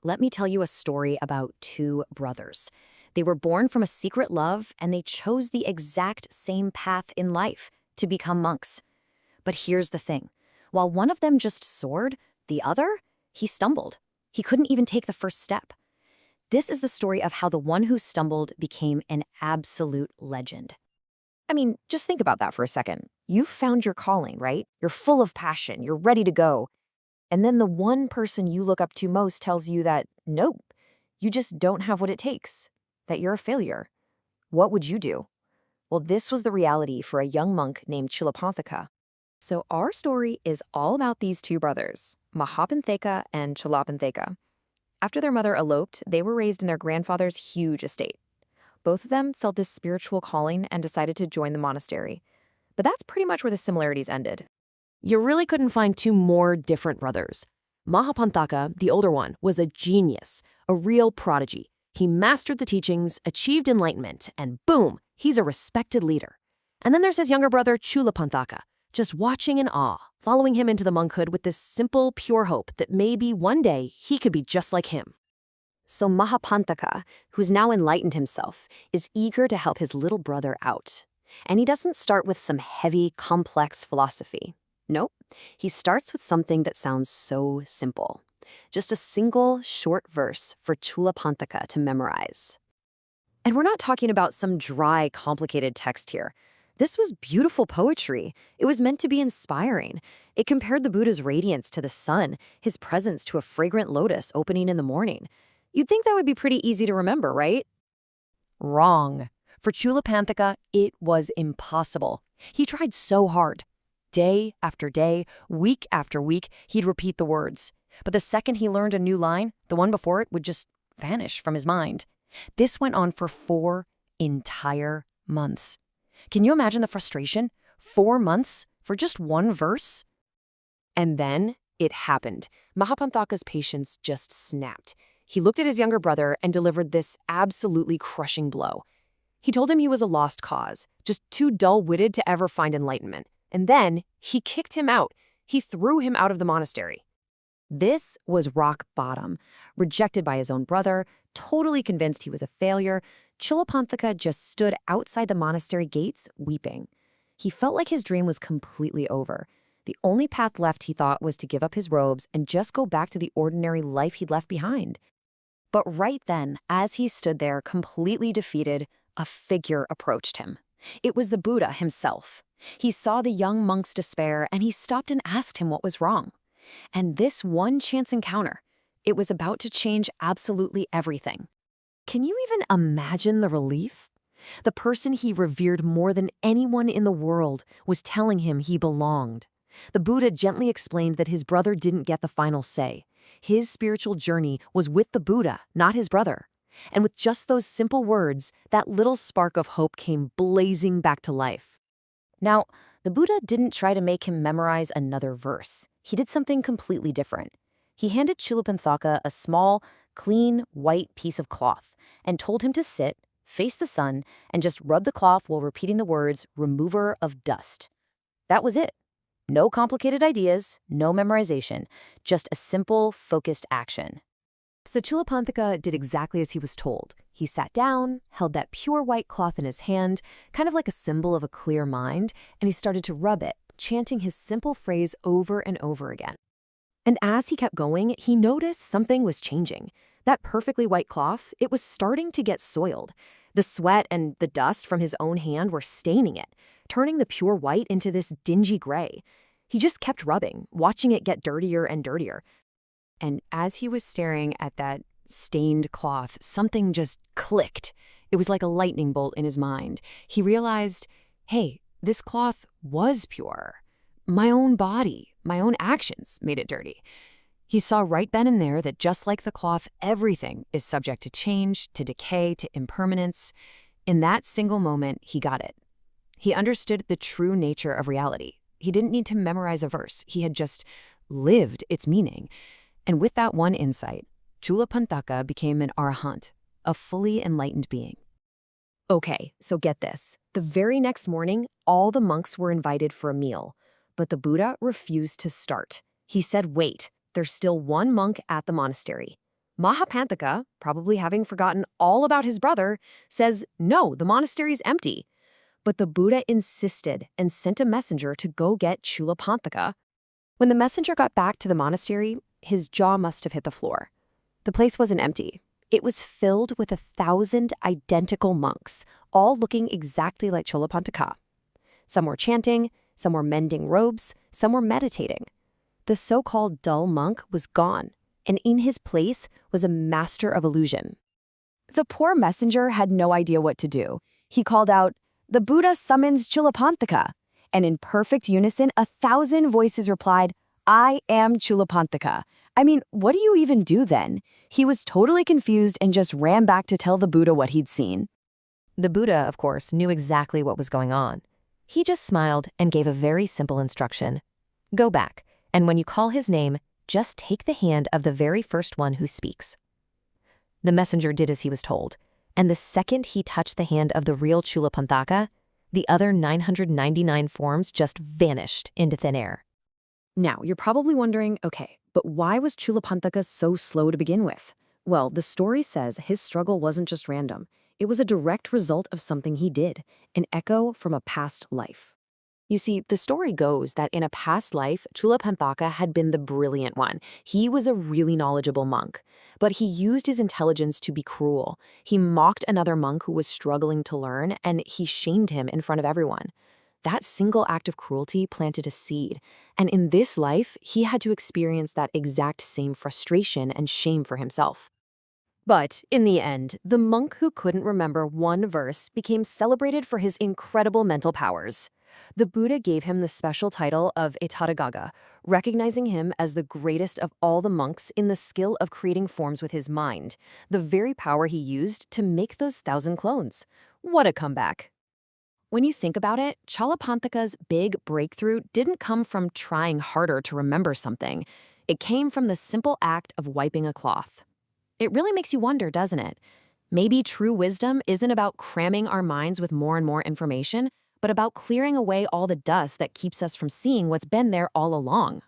let me tell you a story about two brothers. They were born from a secret love, and they chose the exact same path in life to become monks. But here's the thing. While one of them just soared, the other, he stumbled. He couldn't even take the first step. This is the story of how the one who stumbled became an absolute legend. I mean, just think about that for a second. You've found your calling, right? You're full of passion. You're ready to go. And then the one person you look up to most tells you that, nope, you just don't have what it takes, that you're a failure. What would you do? Well, this was the reality for a young monk named Chulpanthaka. So our story is all about these two brothers, Mahapanthaka and Chulpanthaka. After their mother eloped, they were raised in their grandfather's huge estate. Both of them felt this spiritual calling and decided to join the monastery. But that's pretty much where the similarities ended. You really couldn't find two more different brothers. Mahapanthaka, the older one, was a genius, a real prodigy. He mastered the teachings, achieved enlightenment, and boom, he's a respected leader. And then there's his younger brother, Chulpanthaka, just watching in awe, following him into the monkhood with this simple, pure hope that maybe one day he could be just like him. So Mahapanthaka, who's now enlightened himself, is eager to help his little brother out. And he doesn't start with some heavy, complex philosophy. Nope, he starts with something that sounds so simple. Just a single, short verse for Chulpanthaka to memorize. And we're not talking about some dry, complicated text here. This was beautiful poetry. It was meant to be inspiring. It compared the Buddha's radiance to the sun, his presence to a fragrant lotus opening in the morning. You'd think that would be pretty easy to remember, right? Wrong. For Chulpanthaka, it was impossible. He tried so hard. Day after day, week after week, he'd repeat the words. But the second he learned a new line, the one before it would just vanish from his mind. This went on for 4 entire months. Can you imagine the frustration? 4 months for just one verse? And then it happened. Mahapanthaka's patience just snapped. He looked at his younger brother and delivered this absolutely crushing blow. He told him he was a lost cause, just too dull-witted to ever find enlightenment. And then he kicked him out. He threw him out of the monastery. This was rock bottom. Rejected by his own brother, totally convinced he was a failure, Chulpanthaka just stood outside the monastery gates, weeping. He felt like his dream was completely over. The only path left, he thought, was to give up his robes and just go back to the ordinary life he'd left behind. But right then, as he stood there completely defeated, a figure approached him. It was the Buddha himself. He saw the young monk's despair, and he stopped and asked him what was wrong. And this one chance encounter, it was about to change absolutely everything. Can you even imagine the relief? The person he revered more than anyone in the world was telling him he belonged. The Buddha gently explained that his brother didn't get the final say. His spiritual journey was with the Buddha, not his brother. And with just those simple words, that little spark of hope came blazing back to life. Now, the Buddha didn't try to make him memorize another verse. He did something completely different. He handed Chulpanthaka a small, clean, white piece of cloth and told him to sit, face the sun, and just rub the cloth while repeating the words, "remover of dust." That was it. No complicated ideas, no memorization, just a simple, focused action. So Chulpanthaka did exactly as he was told. He sat down, held that pure white cloth in his hand, kind of like a symbol of a clear mind, and he started to rub it, chanting his simple phrase over and over again. And as he kept going, he noticed something was changing. That perfectly white cloth, it was starting to get soiled. The sweat and the dust from his own hand were staining it, turning the pure white into this dingy gray. He just kept rubbing, watching it get dirtier and dirtier. And as he was staring at that stained cloth, something just clicked. It was like a lightning bolt in his mind. He realized, hey, this cloth was pure. My own body, my own actions made it dirty. He saw right then and there that just like the cloth, everything is subject to change, to decay, to impermanence. In that single moment, he got it. He understood the true nature of reality. He didn't need to memorize a verse. He had just lived its meaning. And with that one insight, Chulpanthaka became an arahant, a fully enlightened being. Okay, so get this. The very next morning, all the monks were invited for a meal. But the Buddha refused to start. He said, wait, there's still one monk at the monastery. Mahapanthaka, probably having forgotten all about his brother, says, no, the monastery's empty. But the Buddha insisted and sent a messenger to go get Chulpanthaka. When the messenger got back to the monastery, his jaw must have hit the floor. The place wasn't empty. It was filled with 1,000 identical monks, all looking exactly like Chulpanthaka. Some were chanting, some were mending robes, some were meditating. The so-called dull monk was gone, and in his place was a master of illusion. The poor messenger had no idea what to do. He called out, "The Buddha summons Chulpanthaka." And in perfect unison, 1,000 voices replied, "I am Chulpanthaka." I mean, what do you even do then? He was totally confused and just ran back to tell the Buddha what he'd seen. The Buddha, of course, knew exactly what was going on. He just smiled and gave a very simple instruction. Go back, and when you call his name, just take the hand of the very first one who speaks. The messenger did as he was told, and the second he touched the hand of the real Chulpanthaka, the other 999 forms just vanished into thin air. Now, you're probably wondering, okay, but why was Chulpanthaka so slow to begin with? Well, the story says his struggle wasn't just random. It was a direct result of something he did, an echo from a past life. You see, the story goes that in a past life, Chulpanthaka had been the brilliant one. He was a really knowledgeable monk, but he used his intelligence to be cruel. He mocked another monk who was struggling to learn, and he shamed him in front of everyone. That single act of cruelty planted a seed, and in this life, he had to experience that exact same frustration and shame for himself. But in the end, the monk who couldn't remember one verse became celebrated for his incredible mental powers. The Buddha gave him the special title of Tathagata, recognizing him as the greatest of all the monks in the skill of creating forms with his mind, the very power he used to make those 1,000 clones. What a comeback! When you think about it, Chulpanthaka's big breakthrough didn't come from trying harder to remember something. It came from the simple act of wiping a cloth. It really makes you wonder, doesn't it? Maybe true wisdom isn't about cramming our minds with more and more information, but about clearing away all the dust that keeps us from seeing what's been there all along.